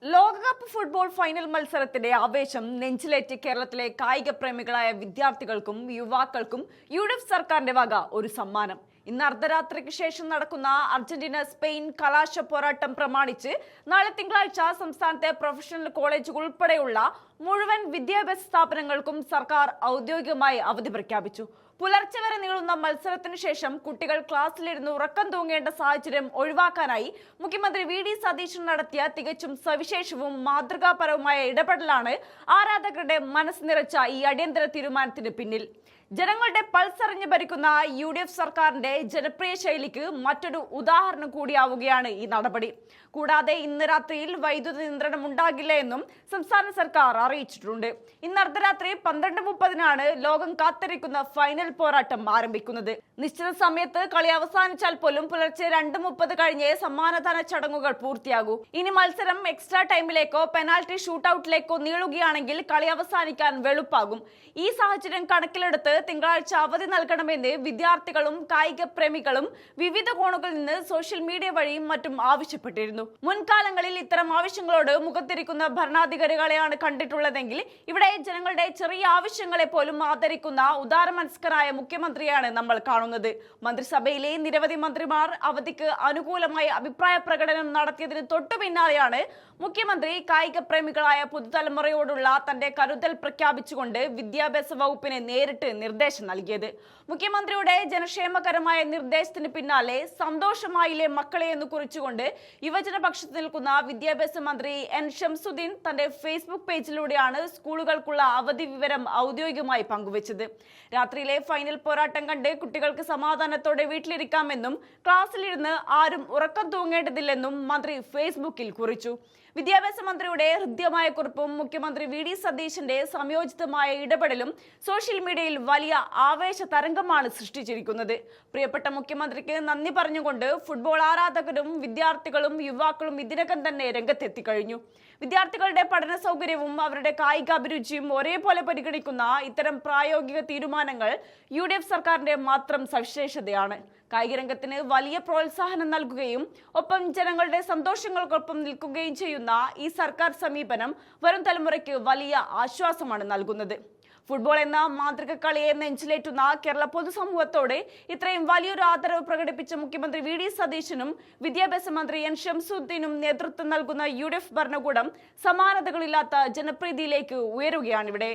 ലോകകപ്പ് football final മത്സരത്തിന്റെ ആവേശം നെഞ്ചിലേറ്റ് കേരളത്തിലെ കായിക പ്രേമികളായ വിദ്യാർത്ഥികൾക്കും യുവാക്കൾക്കും UDF സർക്കാരിന്റെ വക ഒരു സമ്മാനം. ഇന്ന് അർദ്ധരാത്രിക്ക് ശേഷം നടക്കുന്ന അർജന്റീന സ്പെയിൻ കലാശ പോരാട്ടം പ്രമാണിച്ച് നാളെ തിങ്കളാഴ്ച സംസ്ഥാനത്തെ പ്രൊഫഷണൽ കോളേജുകൾ ഉൾപ്പെടെയുള്ള മുഴുവൻ വിദ്യാഭ്യാസ സ്ഥാപനങ്ങൾക്കും സർക്കാർ ഔദ്യോഗികമായി അവധി പ്രഖ്യാപിച്ചു. പുലർച്ചെ വരെ നീളുന്ന മത്സരത്തിനു ശേഷം കുട്ടികൾ ക്ലാസ്സിലിരുന്ന് ഉറക്കം തൂങ്ങേണ്ട സാഹചര്യം ഒഴിവാക്കാനായി മുഖ്യമന്ത്രി VD സതീശൻ നടത്തിയ തികച്ചും സവിശേഷവും മാതൃകാപരവുമായ ഇടപെടലാണ് ആരാധകരുടെ മനസ്സ് നിറച്ച ഈ അടിയന്തര തീരുമാനത്തിന് പിന്നിൽ. ജനങ്ങളുടെ പൾസ് അറിഞ്ഞ് ഭരിക്കുന്ന UDF സർക്കാരിന്റെ ജനപ്രിയ ശൈലിക്ക് മറ്റൊരു ഉദാഹരണം കൂടിയാവുകയാണ് ഈ നടപടി. കൂടാതെ ഇന്ന് രാത്രിയിൽ വൈദ്യുത നിയന്ത്രണം ഉണ്ടാകില്ല എന്നും സംസ്ഥാന സർക്കാർ അറിയിച്ചിട്ടുണ്ട്. ഇന്ന് അർദ്ധരാത്രി 12:30-നാണ് ലോകം കാത്തിരിക്കുന്ന ഫൈനൽ പോരാട്ടം ആരംഭിക്കുന്നത്. നിശ്ചിത സമയത്ത് കളി അവസാനിച്ചാൽ പോലും പുലർച്ചെ 2:30 കഴിഞ്ഞ് സമ്മാനദാന ചടങ്ങുകൾ പൂർത്തിയാകൂ. ഇനി മത്സരം എക്സ്ട്രാ ടൈമിലേക്കോ പെനാൽറ്റി ഷൂട്ടൌട്ടിലേക്കോ നീളുകയാണെങ്കിൽ കളി അവസാനിക്കാൻ വെളുപ്പാകും. ഈ സാഹചര്യം കണക്കിലെടുത്ത് തിങ്കളാഴ്ച അവധി നൽകണമെന്ന് വിദ്യാർത്ഥികളും കായിക പ്രേമികളും വിവിധ കോണുകളിൽ നിന്ന് സോഷ്യൽ മീഡിയ വഴിയും മറ്റും ആവശ്യപ്പെട്ടിരുന്നു. മുൻകാലങ്ങളിൽ ഇത്തരം ആവശ്യങ്ങളോട് മുഖത്തിരിക്കുന്ന ഭരണാധികാരികളെയാണ് കണ്ടിട്ടുള്ളതെങ്കിൽ ഇവിടെ ജനങ്ങളുടെ ചെറിയ ആവശ്യങ്ങളെ പോലും ആദരിക്കുന്ന ഉദാരമനസ്കനായ മുഖ്യമന്ത്രിയാണ് നമ്മൾ കാണുന്നത്. മന്ത്രിസഭയിലെ നിരവധി മന്ത്രിമാർ അവധിക്ക് അനുകൂലമായി അഭിപ്രായ പ്രകടനം നടത്തിയതിന് തൊട്ടു പിന്നാലെയാണ് മുഖ്യമന്ത്രി കായിക പ്രേമികളായ പുതുതലമുറയോടുള്ള തന്റെ കരുതൽ പ്രഖ്യാപിച്ചുകൊണ്ട് വിദ്യാഭ്യാസ വകുപ്പിന് നേരിട്ട് നിർദ്ദേശം നൽകിയത്. മുഖ്യമന്ത്രിയുടെ ജനക്ഷേമകരമായ നിർദ്ദേശത്തിന് പിന്നാലെ സന്തോഷമായില്ലേ മക്കളെ എന്ന് കുറിച്ചുകൊണ്ട് യുവജനപക്ഷത്ത് നിൽക്കുന്ന വിദ്യാഭ്യാസ മന്ത്രി N ഷംസുദ്ദീൻ തന്റെ ഫേസ്ബുക്ക് പേജിലൂടെയാണ് സ്കൂളുകൾക്കുള്ള അവധി വിവരം ഔദ്യോഗികമായി പങ്കുവച്ചത്. രാത്രിയിലെ ഫൈനൽ പോരാട്ടം കണ്ട് കുട്ടികൾക്ക് സമാധാനത്തോടെ വീട്ടിലിരിക്കാമെന്നും ക്ലാസ്സിലിരുന്ന് ആരും ഉറക്കം തൂങ്ങേണ്ടതില്ലെന്നും മന്ത്രി ഫേസ്ബുക്കിൽ കുറിച്ചു. വിദ്യാഭ്യാസ മന്ത്രിയുടെ ഹൃദ്യമായ കുറിപ്പും മുഖ്യമന്ത്രി VD സതീശന്റെ സംയോജിതമായ ഇടപെടലും സോഷ്യൽ മീഡിയയിൽ വലിയ ആവേശ തരംഗമാണ് സൃഷ്ടിച്ചിരിക്കുന്നത്. പ്രിയപ്പെട്ട മുഖ്യമന്ത്രിക്ക് നന്ദി പറഞ്ഞുകൊണ്ട് ഫുട്ബോൾ ആരാധകരും വിദ്യാർത്ഥികളും യുവാക്കളും ഇതിനകം തന്നെ രംഗത്തെത്തിക്കഴിഞ്ഞു. വിദ്യാർത്ഥികളുടെ പഠന സൗകര്യവും അവരുടെ കായികാഭിരുചിയും ഒരേപോലെ പരിഗണിക്കുന്ന ഇത്തരം പ്രായോഗിക തീരുമാനങ്ങൾ UDF സർക്കാരിന്റെ മാത്രം സവിശേഷതയാണ്. കായിക രംഗത്തിന് വലിയ പ്രോത്സാഹനം നൽകുകയും ഒപ്പം ജനങ്ങളുടെ സന്തോഷങ്ങൾക്കൊപ്പം നിൽക്കുകയും ചെയ്യുന്ന ഈ സർക്കാർ സമീപനം വരും തലമുറയ്ക്ക് വലിയ ആശ്വാസമാണ് നൽകുന്നത്. ഫുട്ബോൾ എന്ന മാന്ത്രിക കളിയെ നെഞ്ചിലേറ്റുന്ന കേരള പൊതുസമൂഹത്തോട് ഇത്രയും വലിയൊരു ആദരവ് പ്രകടിപ്പിച്ച മുഖ്യമന്ത്രി VD സതീശനും വിദ്യാഭ്യാസ മന്ത്രി N ഷംസുദ്ദീനും നേതൃത്വം നൽകുന്ന UDF ഭരണകൂടം സമാനതകളില്ലാത്ത ജനപ്രീതിയിലേക്ക് ഉയരുകയാണിവിടെ.